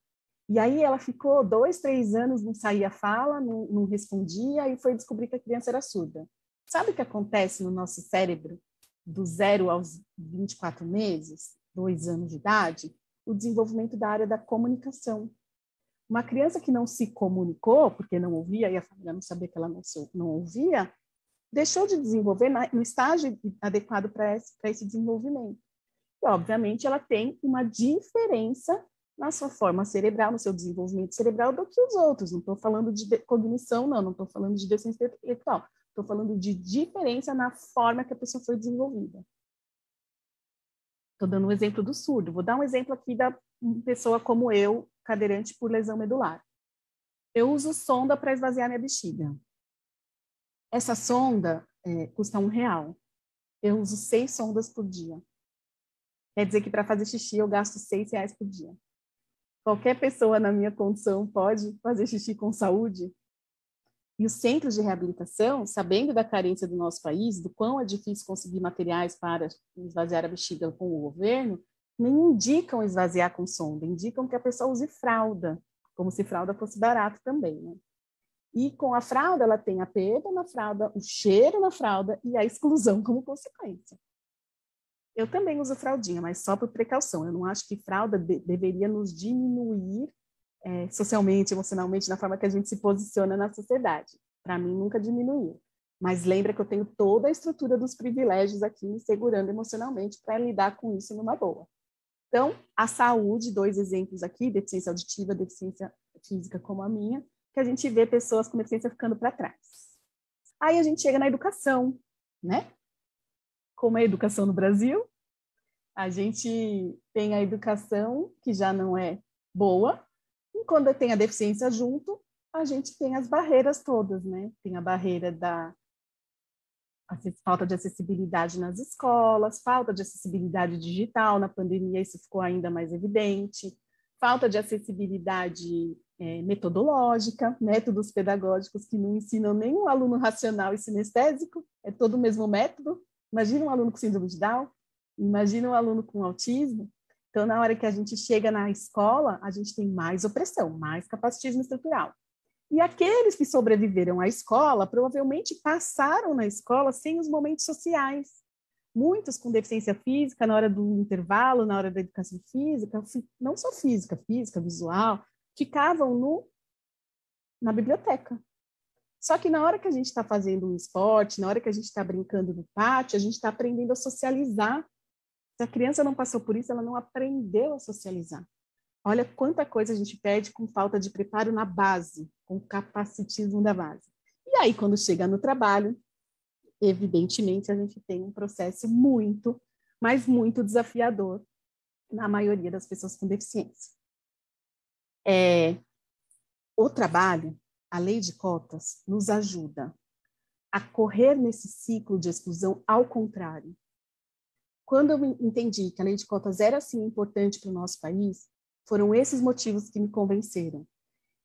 E aí ela ficou 2, 3 anos, não saía fala, não respondia, e foi descobrir que a criança era surda. Sabe o que acontece no nosso cérebro do 0 aos 24 meses, 2 anos de idade? O desenvolvimento da área da comunicação. Uma criança que não se comunicou, porque não ouvia, e a família não sabia que ela não ouvia, deixou de desenvolver no estágio adequado para esse desenvolvimento. E, obviamente, ela tem uma diferença na sua forma cerebral, no seu desenvolvimento cerebral do que os outros. Não estou falando de cognição, não estou falando de deficiência intelectual. Estou falando de diferença na forma que a pessoa foi desenvolvida. Estou dando um exemplo do surdo. Vou dar um exemplo aqui da pessoa como eu, cadeirante por lesão medular. Eu uso sonda para esvaziar minha bexiga. Essa sonda custa R$1. Eu uso 6 sondas por dia. Quer dizer que para fazer xixi eu gasto R$6 por dia. Qualquer pessoa na minha condição pode fazer xixi com saúde? E os centros de reabilitação, sabendo da carência do nosso país, do quão é difícil conseguir materiais para esvaziar a bexiga com o governo, nem indicam esvaziar com sonda, indicam que a pessoa use fralda, como se fralda fosse barato também, né? E com a fralda, ela tem a perda na fralda, o cheiro na fralda e a exclusão como consequência. Eu também uso fraldinha, mas só por precaução. Eu não acho que fralda deveria nos diminuir socialmente, emocionalmente, na forma que a gente se posiciona na sociedade. Para mim, nunca diminuiu. Mas lembra que eu tenho toda a estrutura dos privilégios aqui me segurando emocionalmente para lidar com isso numa boa. Então, a saúde, 2 exemplos aqui, deficiência auditiva, deficiência física como a minha, que a gente vê pessoas com deficiência ficando para trás. Aí a gente chega na educação, né? Como é a educação no Brasil, a gente tem a educação que já não é boa, e quando tem a deficiência junto, a gente tem as barreiras todas, né? Tem a barreira da falta de acessibilidade nas escolas, falta de acessibilidade digital, na pandemia isso ficou ainda mais evidente, falta de acessibilidade metodológica, métodos pedagógicos que não ensinam nem um aluno racional e sinestésico, é todo o mesmo método. Imagina um aluno com síndrome de Down, imagina um aluno com autismo. Então, na hora que a gente chega na escola, a gente tem mais opressão, mais capacitismo estrutural. E aqueles que sobreviveram à escola provavelmente passaram na escola sem os momentos sociais. Muitos com deficiência física, na hora do intervalo, na hora da educação física, não só física, visual, ficavam na biblioteca. Só que na hora que a gente está fazendo um esporte, na hora que a gente está brincando no pátio, a gente está aprendendo a socializar. Se a criança não passou por isso, ela não aprendeu a socializar. Olha quanta coisa a gente perde com falta de preparo na base, com capacitismo da base. E aí, quando chega no trabalho, evidentemente, a gente tem um processo muito, mas muito desafiador na maioria das pessoas com deficiência. O trabalho, a lei de cotas, nos ajuda a correr nesse ciclo de exclusão ao contrário. Quando eu entendi que a lei de cotas era, assim, importante para o nosso país, foram esses motivos que me convenceram.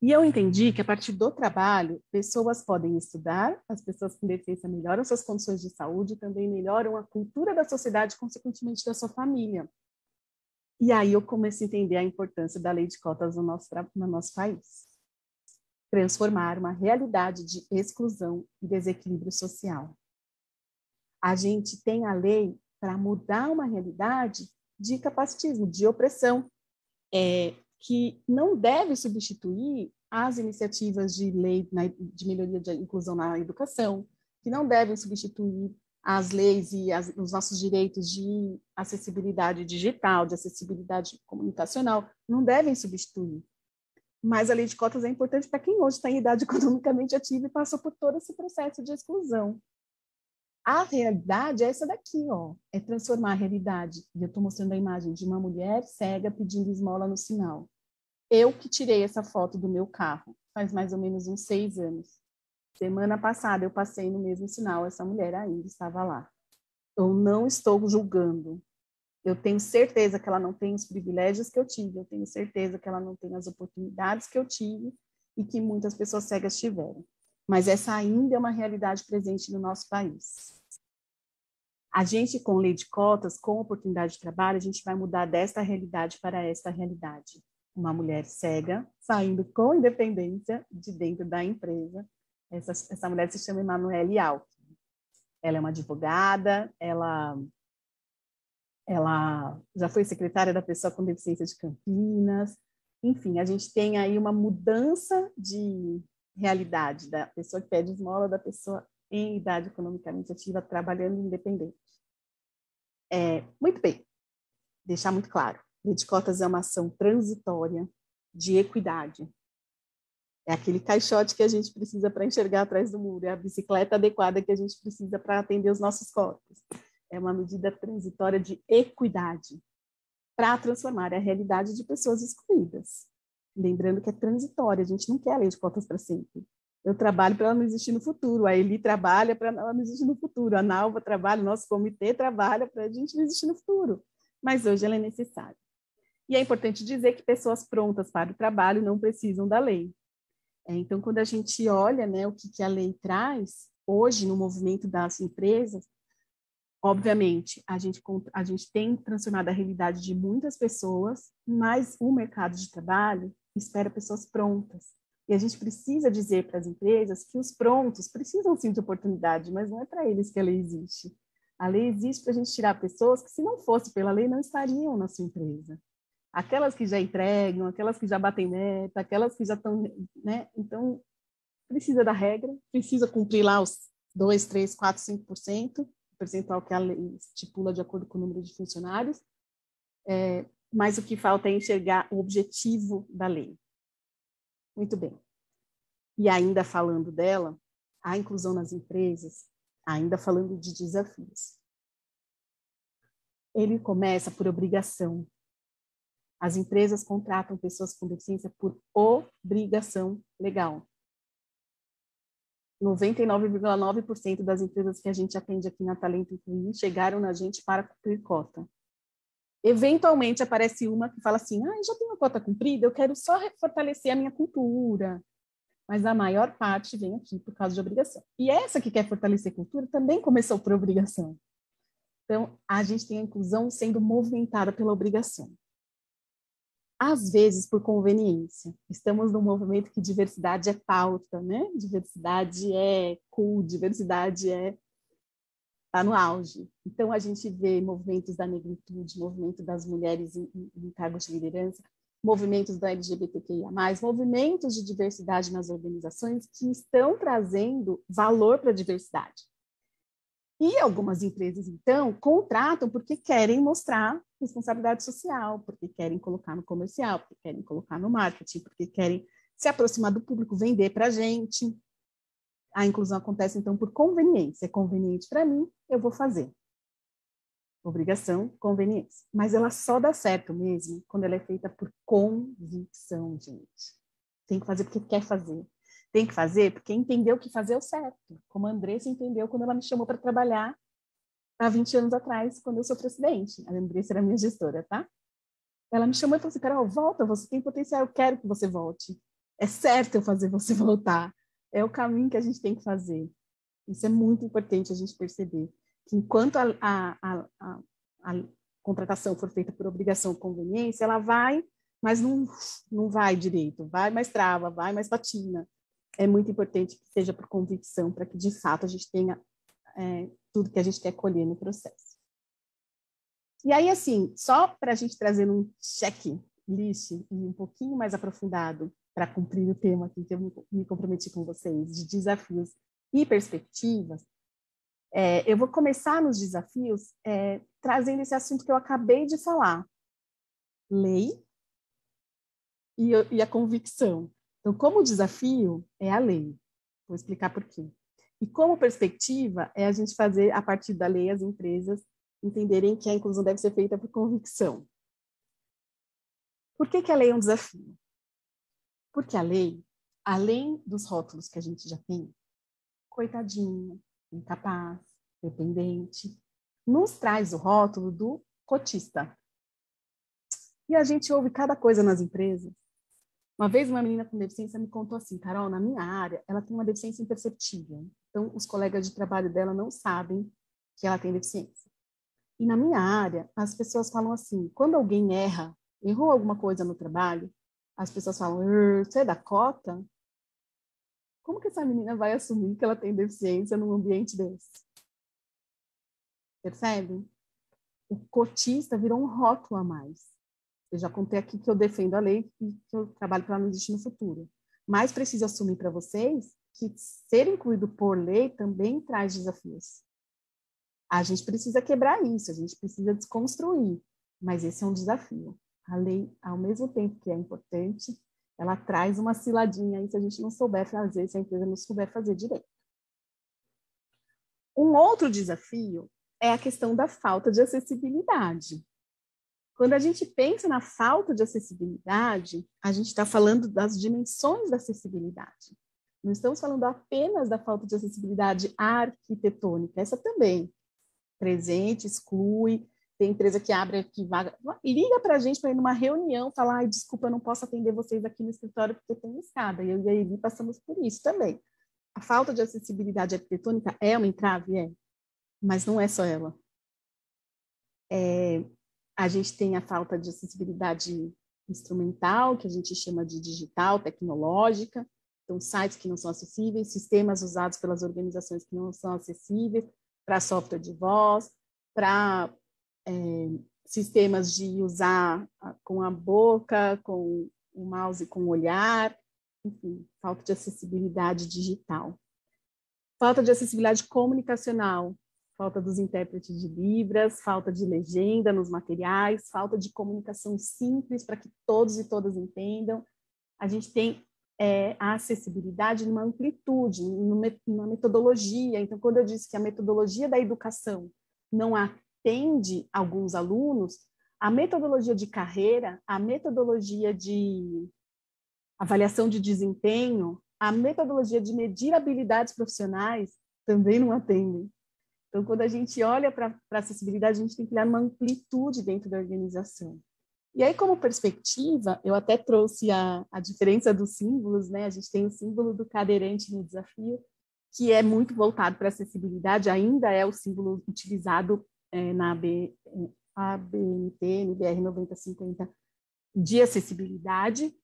E eu entendi que, a partir do trabalho, pessoas podem estudar, as pessoas com deficiência melhoram suas condições de saúde e também melhoram a cultura da sociedade, consequentemente, da sua família. E aí eu comecei a entender a importância da lei de cotas no nosso país. Transformar uma realidade de exclusão e desequilíbrio social. A gente tem a lei para mudar uma realidade de capacitismo, de opressão, que não deve substituir as iniciativas de lei de melhoria de inclusão na educação, que não devem substituir as leis e os nossos direitos de acessibilidade digital, de acessibilidade comunicacional, não devem substituir. Mas a lei de cotas é importante para quem hoje está em idade economicamente ativa e passou por todo esse processo de exclusão. A realidade é essa daqui, ó, é transformar a realidade. E eu estou mostrando a imagem de uma mulher cega pedindo esmola no sinal. Eu que tirei essa foto do meu carro, faz mais ou menos uns 6 anos. Semana passada eu passei no mesmo sinal, essa mulher ainda estava lá. Eu não estou julgando. Eu tenho certeza que ela não tem os privilégios que eu tive, eu tenho certeza que ela não tem as oportunidades que eu tive e que muitas pessoas cegas tiveram. Mas essa ainda é uma realidade presente no nosso país. A gente, com lei de cotas, com oportunidade de trabalho, a gente vai mudar desta realidade para esta realidade. Uma mulher cega, saindo com independência de dentro da empresa. Essa mulher se chama Emanuele Alckmin. Ela é uma advogada, ela já foi secretária da pessoa com deficiência de Campinas. Enfim, a gente tem aí uma mudança de realidade da pessoa que pede esmola, da pessoa em idade economicamente ativa, trabalhando independente. Muito bem, deixar muito claro, lei de cotas é uma ação transitória de equidade. É aquele caixote que a gente precisa para enxergar atrás do muro, é a bicicleta adequada que a gente precisa para atender os nossos corpos. É uma medida transitória de equidade para transformar a realidade de pessoas excluídas. Lembrando que é transitória, a gente não quer a lei de cotas para sempre. Eu trabalho para ela não existir no futuro, a Eli trabalha para ela não existir no futuro, a Nalva trabalha, o nosso comitê trabalha para a gente não existir no futuro. Mas hoje ela é necessária. E é importante dizer que pessoas prontas para o trabalho não precisam da lei. Então, quando a gente olha, né, o que a lei traz, hoje, no movimento das empresas, obviamente, a gente tem transformado a realidade de muitas pessoas, mas o mercado de trabalho espera pessoas prontas. E a gente precisa dizer para as empresas que os prontos precisam sim de oportunidade, mas não é para eles que a lei existe. A lei existe para a gente tirar pessoas que, se não fosse pela lei, não estariam na sua empresa. Aquelas que já entregam, aquelas que já batem meta, aquelas que já estão, né? Então, precisa da regra, precisa cumprir lá os 2, 3, 4, 5%, o percentual que a lei estipula de acordo com o número de funcionários, mas o que falta é enxergar o objetivo da lei. Muito bem. E ainda falando dela, a inclusão nas empresas, ainda falando de desafios. Ele começa por obrigação. As empresas contratam pessoas com deficiência por obrigação legal. 99,9% das empresas que a gente atende aqui na Talento Incluir chegaram na gente para cumprir cota. Eventualmente aparece uma que fala assim, já tenho a cota cumprida, eu quero só fortalecer a minha cultura. Mas a maior parte vem aqui por causa de obrigação. E essa que quer fortalecer a cultura também começou por obrigação. Então, a gente tem a inclusão sendo movimentada pela obrigação. Às vezes, por conveniência. Estamos num movimento que diversidade é pauta, né? Diversidade é cool, diversidade está no auge. Então, a gente vê movimentos da negritude, movimento das mulheres em cargos de liderança, movimentos da LGBTQIA+, movimentos de diversidade nas organizações que estão trazendo valor para a diversidade. E algumas empresas, então, contratam porque querem mostrar responsabilidade social, porque querem colocar no comercial, porque querem colocar no marketing, porque querem se aproximar do público, vender para a gente. A inclusão acontece, então, por conveniência. É conveniente para mim, eu vou fazer. Obrigação, conveniência. Mas ela só dá certo mesmo quando ela é feita por convicção, gente. Tem que fazer porque quer fazer. Tem que fazer porque entendeu que fazer é o certo. Como a Andressa entendeu quando ela me chamou para trabalhar há 20 anos atrás, quando eu sofri acidente. A Andressa era minha gestora, tá? Ela me chamou e falou assim, Carol, volta, você tem potencial, eu quero que você volte. É certo eu fazer você voltar. É o caminho que a gente tem que fazer. Isso é muito importante a gente perceber. Que enquanto a contratação for feita por obrigação ou conveniência, ela vai, mas não vai direito, vai, mas trava, vai, mas patina. É muito importante que seja por convicção, para que, de fato, a gente tenha tudo que a gente quer colher no processo. E aí, assim, só para a gente trazer um checklist e um pouquinho mais aprofundado para cumprir o tema aqui que eu me comprometi com vocês, de desafios e perspectivas, eu vou começar nos desafios trazendo esse assunto que eu acabei de falar. Lei e a convicção. Então, como desafio, é a lei. Vou explicar por quê. E como perspectiva, é a gente fazer, a partir da lei, as empresas entenderem que a inclusão deve ser feita por convicção. Por que a lei é um desafio? Porque a lei, além dos rótulos que a gente já tem, coitadinho, incapaz, dependente, nos traz o rótulo do cotista. E a gente ouve cada coisa nas empresas. Uma vez uma menina com deficiência me contou assim, Carol, na minha área, ela tem uma deficiência imperceptível. Então, os colegas de trabalho dela não sabem que ela tem deficiência. E na minha área, as pessoas falam assim, quando alguém errou alguma coisa no trabalho, as pessoas falam, você é da cota? Como que essa menina vai assumir que ela tem deficiência num ambiente desse? Percebe? O cotista virou um rótulo a mais. Eu já contei aqui que eu defendo a lei e que eu trabalho para ela não existir no futuro. Mas preciso assumir para vocês que ser incluído por lei também traz desafios. A gente precisa quebrar isso, a gente precisa desconstruir. Mas esse é um desafio. A lei, ao mesmo tempo que é importante, ela traz uma ciladinha aí se a gente não souber fazer, se a empresa não souber fazer direito. Um outro desafio é a questão da falta de acessibilidade. Quando a gente pensa na falta de acessibilidade, a gente está falando das dimensões da acessibilidade. Não estamos falando apenas da falta de acessibilidade arquitetônica, essa também. Presente, exclui, tem empresa que abre aqui vaga, liga para a gente para ir numa reunião, falar, desculpa, eu não posso atender vocês aqui no escritório porque tem escada. E eu e a Eli passamos por isso também. A falta de acessibilidade arquitetônica é uma entrave? É, mas não é só ela. A gente tem a falta de acessibilidade instrumental, que a gente chama de digital, tecnológica, então sites que não são acessíveis, sistemas usados pelas organizações que não são acessíveis, para software de voz, para sistemas de usar com a boca, com o mouse, com o olhar, enfim, falta de acessibilidade digital. Falta de acessibilidade comunicacional. falta dos intérpretes de Libras, falta de legenda nos materiais, falta de comunicação simples para que todos e todas entendam. A gente tem a acessibilidade numa amplitude, numa metodologia. Então, quando eu disse que a metodologia da educação não atende alguns alunos, a metodologia de carreira, a metodologia de avaliação de desempenho, a metodologia de medir habilidades profissionais também não atendem. Então, quando a gente olha para a acessibilidade, a gente tem que olhar uma amplitude dentro da organização. E aí, como perspectiva, eu até trouxe a diferença dos símbolos, né? A gente tem o símbolo do cadeirante no desafio, que é muito voltado para a acessibilidade, ainda é o símbolo utilizado na ABNT, NBR 9050, de acessibilidade,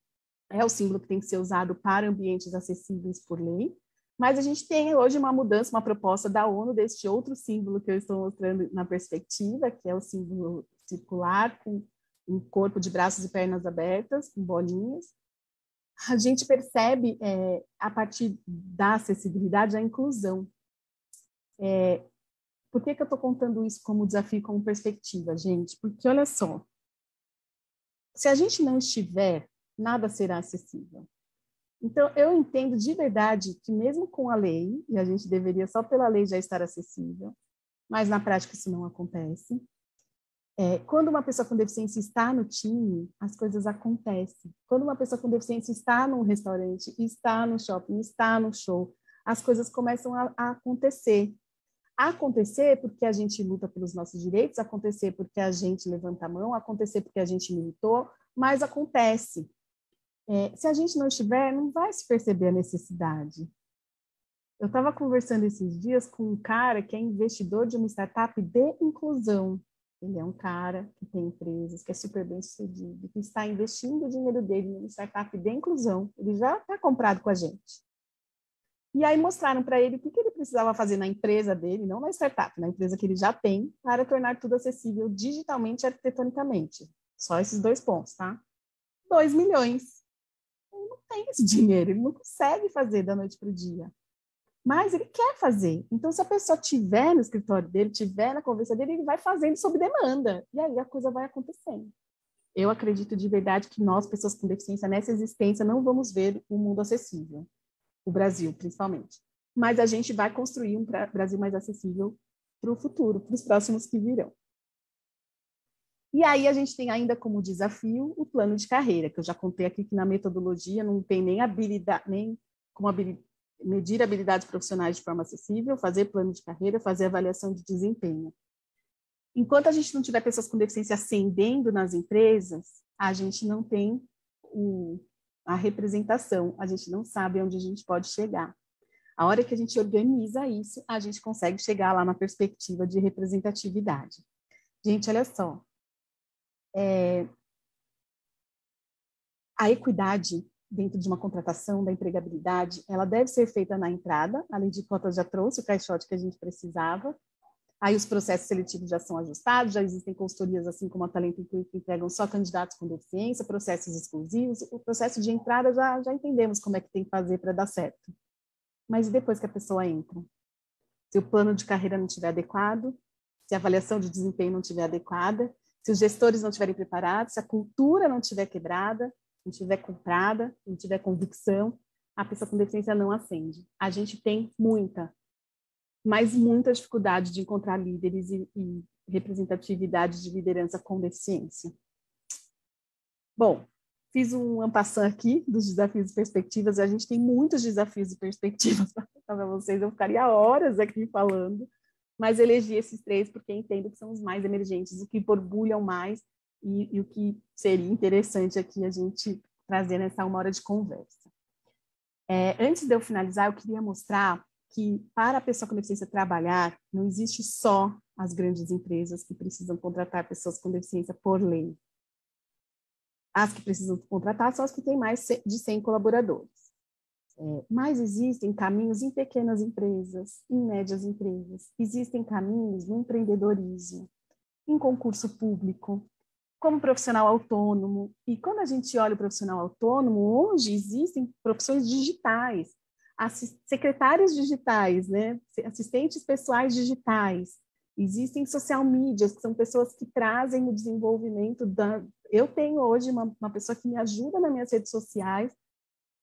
é o símbolo que tem que ser usado para ambientes acessíveis por lei, mas a gente tem hoje uma mudança, uma proposta da ONU deste outro símbolo que eu estou mostrando na perspectiva, que é o símbolo circular, com um corpo de braços e pernas abertas, com bolinhas. A gente percebe, a partir da acessibilidade, a inclusão. Por que eu estou contando isso como desafio, como perspectiva, gente? Porque, olha só, se a gente não estiver, nada será acessível. Então, eu entendo de verdade que mesmo com a lei, e a gente deveria só pela lei já estar acessível, mas na prática isso não acontece. Quando uma pessoa com deficiência está no time, as coisas acontecem. Quando uma pessoa com deficiência está num restaurante, está no shopping, está no show, as coisas começam a acontecer. Acontecer porque a gente luta pelos nossos direitos, acontecer porque a gente levanta a mão, acontecer porque a gente militou, mas acontece. Se a gente não estiver, não vai se perceber a necessidade. Eu estava conversando esses dias com um cara que é investidor de uma startup de inclusão. Ele é um cara que tem empresas, que é super bem sucedido, que está investindo o dinheiro dele numa startup de inclusão. Ele já está comprado com a gente. E aí mostraram para ele o que ele precisava fazer na empresa dele, não na startup, na empresa que ele já tem, para tornar tudo acessível digitalmente e arquitetonicamente. Só esses 2 pontos, tá? 2 milhões. Ele não tem esse dinheiro, ele não consegue fazer da noite para o dia. Mas ele quer fazer. Então, se a pessoa estiver no escritório dele, estiver na conversa dele, ele vai fazendo sob demanda. E aí a coisa vai acontecendo. Eu acredito de verdade que nós, pessoas com deficiência, nessa existência, não vamos ver um mundo acessível. O Brasil, principalmente. Mas a gente vai construir um Brasil mais acessível para o futuro, para os próximos que virão. E aí a gente tem ainda como desafio o plano de carreira, que eu já contei aqui que na metodologia não tem nem habilidade, nem como medir habilidades profissionais de forma acessível, fazer plano de carreira, fazer avaliação de desempenho. Enquanto a gente não tiver pessoas com deficiência ascendendo nas empresas, a gente não tem a representação, a gente não sabe onde a gente pode chegar. A hora que a gente organiza isso, a gente consegue chegar lá na perspectiva de representatividade. Gente, olha só, a equidade dentro de uma contratação, da empregabilidade, ela deve ser feita na entrada, a lei de cotas já trouxe o caixote que a gente precisava, aí os processos seletivos já são ajustados, já existem consultorias, assim como a Talento Inclui, que entregam só candidatos com deficiência, processos exclusivos, o processo de entrada já entendemos como é que tem que fazer para dar certo. Mas e depois que a pessoa entra? Se o plano de carreira não estiver adequado, se a avaliação de desempenho não estiver adequada, se os gestores não estiverem preparados, se a cultura não estiver quebrada, não estiver comprada, não tiver convicção, a pessoa com deficiência não ascende. A gente tem muita dificuldade de encontrar líderes e representatividade de liderança com deficiência. Bom, fiz um en passant aqui dos desafios e perspectivas. A gente tem muitos desafios e perspectivas para contar para vocês. Eu ficaria horas aqui falando, mas elegi esses 3 porque entendo que são os mais emergentes, o que borbulham mais e o que seria interessante aqui a gente trazer nessa 1 hora de conversa. Antes de eu finalizar, eu queria mostrar que para a pessoa com deficiência trabalhar, não existe só as grandes empresas que precisam contratar pessoas com deficiência por lei. As que precisam contratar são as que têm mais de 100 colaboradores. Mas existem caminhos em pequenas empresas, em médias empresas, existem caminhos no empreendedorismo, em concurso público, como profissional autônomo. E quando a gente olha o profissional autônomo, hoje existem profissões digitais. secretários digitais, né? Assistentes pessoais digitais. Existem social medias, que são pessoas que trazem o desenvolvimento da... Eu tenho hoje uma pessoa que me ajuda nas minhas redes sociais.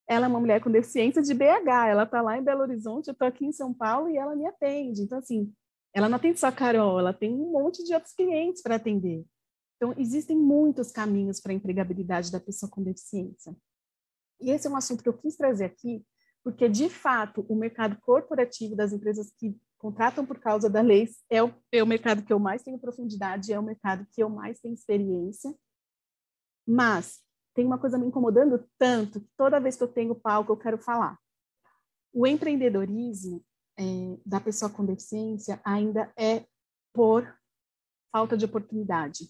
Ela é uma mulher com deficiência de BH, ela está lá em Belo Horizonte, eu estou aqui em São Paulo e ela me atende. Então, assim, ela não atende só a Carol, ela tem um monte de outros clientes para atender. Então, existem muitos caminhos para a empregabilidade da pessoa com deficiência. E esse é um assunto que eu quis trazer aqui, porque, de fato, o mercado corporativo das empresas que contratam por causa da lei é o mercado que eu mais tenho profundidade, é o mercado que eu mais tenho experiência. Mas tem uma coisa me incomodando tanto que toda vez que eu tenho palco eu quero falar. O empreendedorismo da pessoa com deficiência ainda é por falta de oportunidade.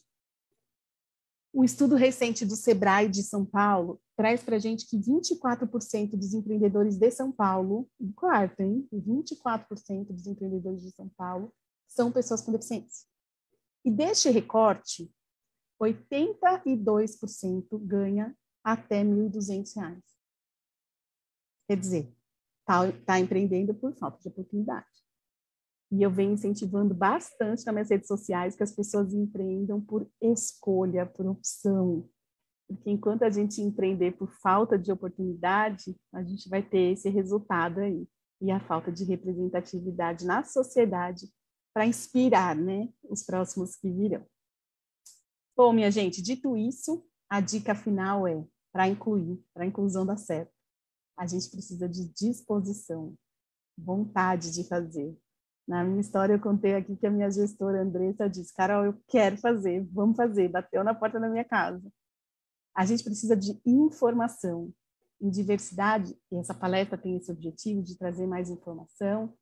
Um estudo recente do Sebrae de São Paulo traz para a gente que 24% dos empreendedores de São Paulo, quarto, hein? 24% dos empreendedores de São Paulo são pessoas com deficiência. E deste recorte, 82% ganha até R$ 1.200. Quer dizer, está empreendendo por falta de oportunidade. E eu venho incentivando bastante nas minhas redes sociais que as pessoas empreendam por escolha, por opção. Porque enquanto a gente empreender por falta de oportunidade, a gente vai ter esse resultado aí. E a falta de representatividade na sociedade para inspirar, né, os próximos que virão. Bom, minha gente, dito isso, a dica final é para a inclusão dar certo. A gente precisa de disposição, vontade de fazer. Na minha história, eu contei aqui que a minha gestora, Andressa, disse: Carol, eu quero fazer, vamos fazer, bateu na porta da minha casa. A gente precisa de informação. Em diversidade, e essa palestra tem esse objetivo de trazer mais informação.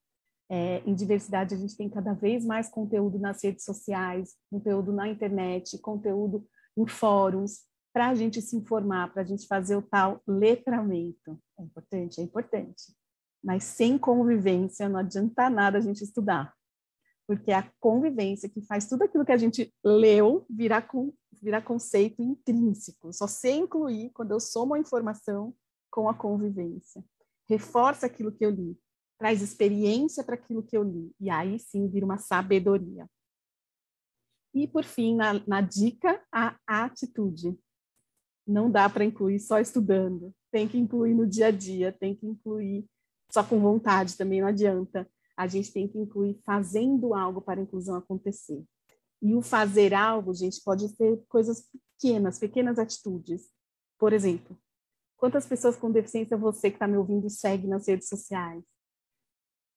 Em diversidade, a gente tem cada vez mais conteúdo nas redes sociais, conteúdo na internet, conteúdo em fóruns, para a gente se informar, para a gente fazer o tal letramento. É importante? É importante. Mas sem convivência não adianta nada a gente estudar, porque é a convivência que faz tudo aquilo que a gente leu virar conceito intrínseco. Só sei incluir quando eu somo a informação com a convivência. Reforça aquilo que eu li, traz experiência para aquilo que eu li, e aí sim vira uma sabedoria. E, por fim, na dica, a atitude. Não dá para incluir só estudando, tem que incluir no dia a dia, tem que incluir só com vontade, também não adianta. A gente tem que incluir fazendo algo para a inclusão acontecer. E o fazer algo, gente, pode ser coisas pequenas atitudes. Por exemplo, quantas pessoas com deficiência você que está me ouvindo segue nas redes sociais?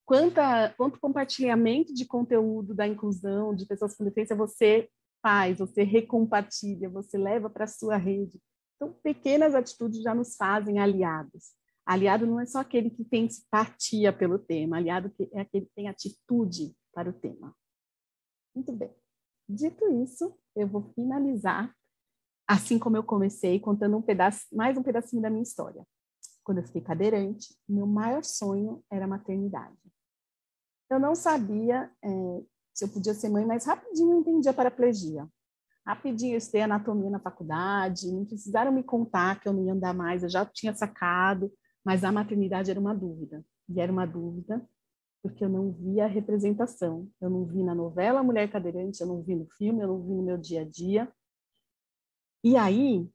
Quanto compartilhamento de conteúdo da inclusão de pessoas com deficiência você faz, você recompartilha, você leva para a sua rede? Então, pequenas atitudes já nos fazem aliados. Aliado não é só aquele que tem simpatia pelo tema, aliado é aquele que tem atitude para o tema. Muito bem. Dito isso, eu vou finalizar, assim como eu comecei, contando mais um pedacinho da minha história. Quando eu fiquei cadeirante, meu maior sonho era a maternidade. Eu não sabia se eu podia ser mãe, mas rapidinho eu entendi a paraplegia. Rapidinho eu estudei anatomia na faculdade, não precisaram me contar que eu não ia andar mais, eu já tinha sacado, mas a maternidade era uma dúvida. E era uma dúvida porque eu não via a representação. Eu não vi na novela Mulher Cadeirante, eu não vi no filme, eu não vi no meu dia a dia. E aí,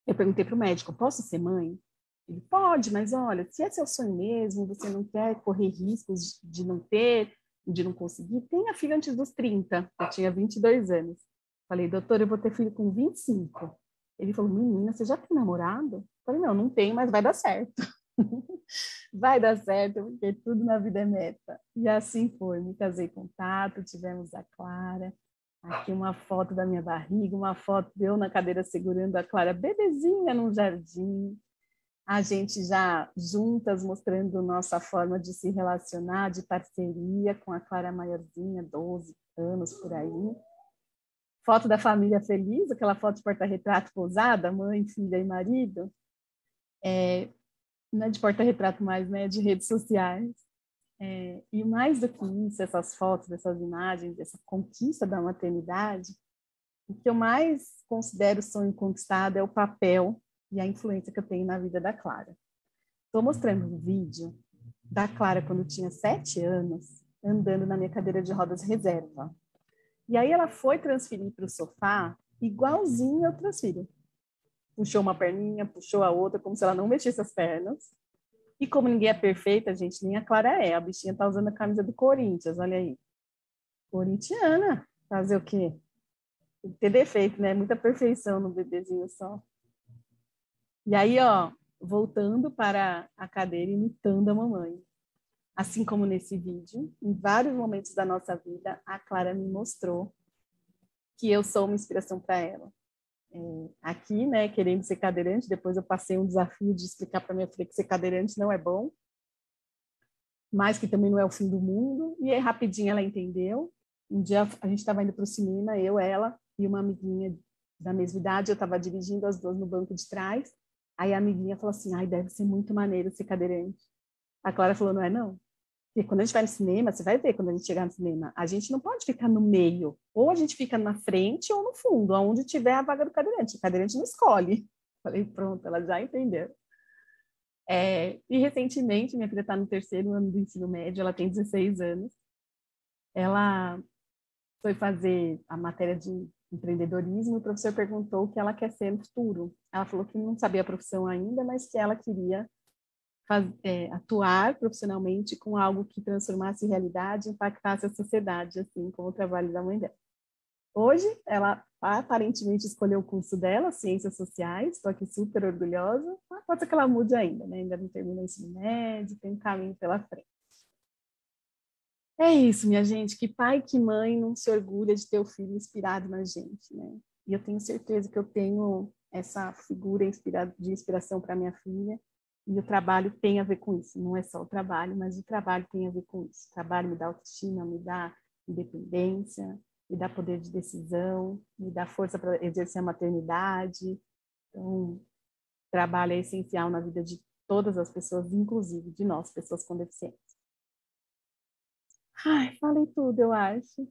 eu perguntei para o médico, posso ser mãe? Ele, pode, mas olha, se é seu sonho mesmo, você não quer correr riscos de não ter, de não conseguir, tenha filho antes dos 30. Eu tinha 22 anos. Falei, doutor, eu vou ter filho com 25. Ele falou, menina, você já tem namorado? Falei, não tenho, mas vai dar certo. Vai dar certo, porque tudo na vida é meta. E assim foi, me casei com o Tato, tivemos a Clara. Aqui uma foto da minha barriga, uma foto de eu na cadeira segurando a Clara, bebezinha num jardim. A gente já juntas mostrando nossa forma de se relacionar, de parceria com a Clara maiorzinha, 12 anos por aí. Foto da família feliz, aquela foto de porta-retrato pousada, mãe, filha e marido. Não é de porta-retrato mais, né? É de redes sociais. E mais do que isso, essas fotos, essas imagens, essa conquista da maternidade, o que eu mais considero sonho conquistado é o papel e a influência que eu tenho na vida da Clara. Estou mostrando um vídeo da Clara quando tinha 7 anos, andando na minha cadeira de rodas reserva. E aí ela foi transferir para o sofá, igualzinho eu transfiro. Puxou uma perninha, puxou a outra, como se ela não mexesse as pernas. E como ninguém é perfeita, gente, nem a Clara é. A bichinha tá usando a camisa do Corinthians, olha aí. Corintiana, fazer o quê? Tem que ter defeito, né? Muita perfeição no bebezinho só. E aí, ó, voltando para a cadeira, imitando a mamãe. Assim como nesse vídeo, em vários momentos da nossa vida, a Clara me mostrou que eu sou uma inspiração para ela. Aqui, né, querendo ser cadeirante, depois eu passei um desafio de explicar para minha filha que ser cadeirante não é bom, mas que também não é o fim do mundo, e aí rapidinho ela entendeu. Um dia a gente estava indo para o cinema, eu, ela e uma amiguinha da mesma idade, eu estava dirigindo as duas no banco de trás, aí a amiguinha falou assim, ai, deve ser muito maneiro ser cadeirante. A Clara falou, não é não? Porque quando a gente vai no cinema, você vai ver quando a gente chegar no cinema, a gente não pode ficar no meio. Ou a gente fica na frente ou no fundo, onde tiver a vaga do cadeirante. O cadeirante não escolhe. Falei, pronto, ela já entendeu. E recentemente, minha filha está no 3º ano do ensino médio, ela tem 16 anos. Ela foi fazer a matéria de empreendedorismo e o professor perguntou o que ela quer ser no futuro. Ela falou que não sabia a profissão ainda, mas que ela queria atuar profissionalmente com algo que transformasse realidade e impactasse a sociedade, assim como o trabalho da mãe dela. Hoje, ela aparentemente escolheu o curso dela, Ciências Sociais, estou aqui super orgulhosa, mas pode ser que ela mude ainda, né? Ainda não terminou o ensino médio, tem um caminho pela frente. É isso, minha gente, que pai, que mãe não se orgulha de ter o filho inspirado na gente, né? E eu tenho certeza que eu tenho essa figura de inspiração para minha filha, e o trabalho tem a ver com isso. Não é só o trabalho, mas o trabalho tem a ver com isso. O trabalho me dá autoestima, me dá independência, me dá poder de decisão, me dá força para exercer a maternidade. Então, o trabalho é essencial na vida de todas as pessoas, inclusive de nós, pessoas com deficiência. Ai, falei tudo, eu acho.